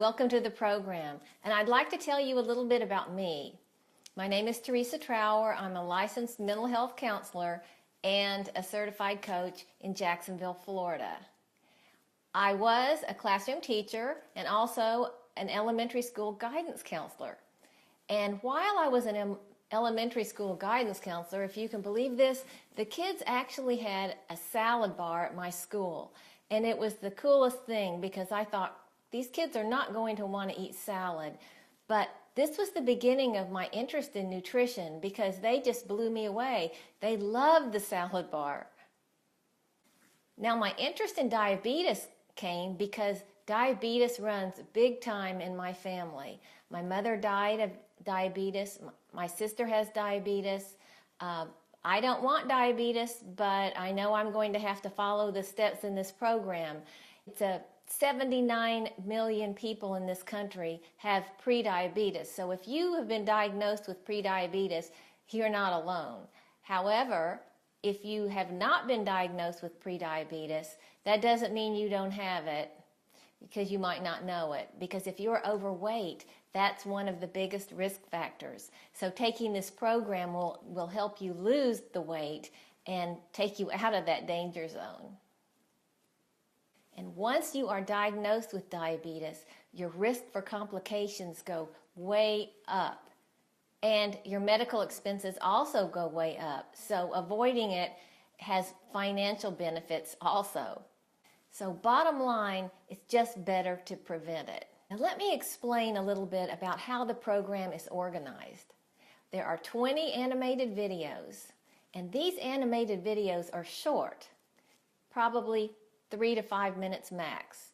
Welcome to the program, and I'd like to tell you a little bit about me. My name is Teresa Trower. I'm a licensed mental health counselor and a certified coach in Jacksonville, Florida. I was a classroom teacher and also an elementary school guidance counselor. And while I was an elementary school guidance counselor, if you can believe this, the kids actually had a salad bar at my school. And it was the coolest thing because I thought, these kids are not going to want to eat salad. But this was the beginning of my interest in nutrition because they just blew me away. They loved the salad bar. Now, my interest in diabetes came because diabetes runs big time in my family. My mother died of diabetes. My sister has diabetes. I don't want diabetes, but I know I'm going to have to follow the steps in this program. It's 79 million people in this country have prediabetes. So if you have been diagnosed with prediabetes, you're not alone. However, if you have not been diagnosed with prediabetes, that doesn't mean you don't have it, because you might not know it. Because if you're overweight, that's one of the biggest risk factors. So taking this program will help you lose the weight and take you out of that danger zone. And once you are diagnosed with diabetes, your risk for complications go way up. And your medical expenses also go way up. So avoiding it has financial benefits also. So bottom line, it's just better to prevent it. Now let me explain a little bit about how the program is organized. There are 20 animated videos, and these animated videos are short, probably 3 to 5 minutes max.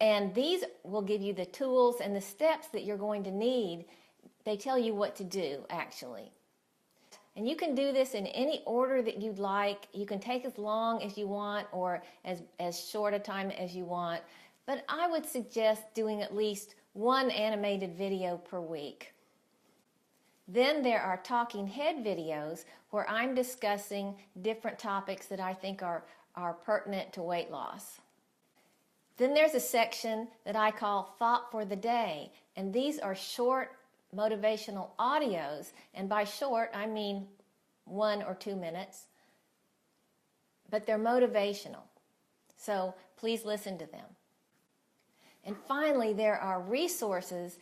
And these will give you the tools and the steps that you're going to need. They tell you what to do, actually. And you can do this in any order that you'd like. You can take as long as you want or as short a time as you want. But I would suggest doing at least one animated video per week. Then there are talking head videos where I'm discussing different topics that I think are pertinent to weight loss. Then there's a section that I call Thought for the Day, and these are short motivational audios, and by short I mean 1 or 2 minutes, but they're motivational, so please listen to them. And finally, there are resources,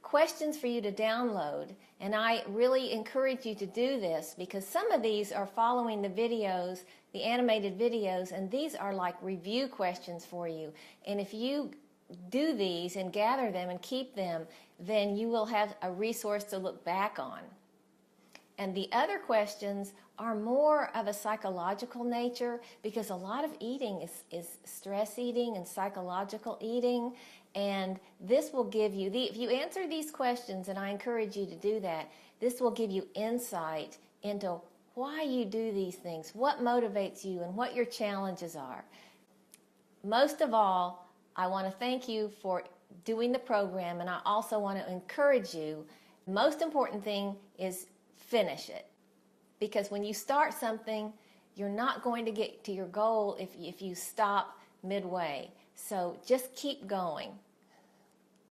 questions for you to download, and I really encourage you to do this because some of these are following the videos, the animated videos, and these are like review questions for you. And if you do these and gather them and keep them, then you will have a resource to look back on. And the other questions are more of a psychological nature because a lot of eating is stress eating and psychological eating. And this will give you, if you answer these questions, and I encourage you to do that, this will give you insight into why you do these things, what motivates you, and what your challenges are. Most of all, I want to thank you for doing the program, and I also want to encourage you. The most important thing is finish it. Because when you start something, you're not going to get to your goal if you stop midway. So just keep going.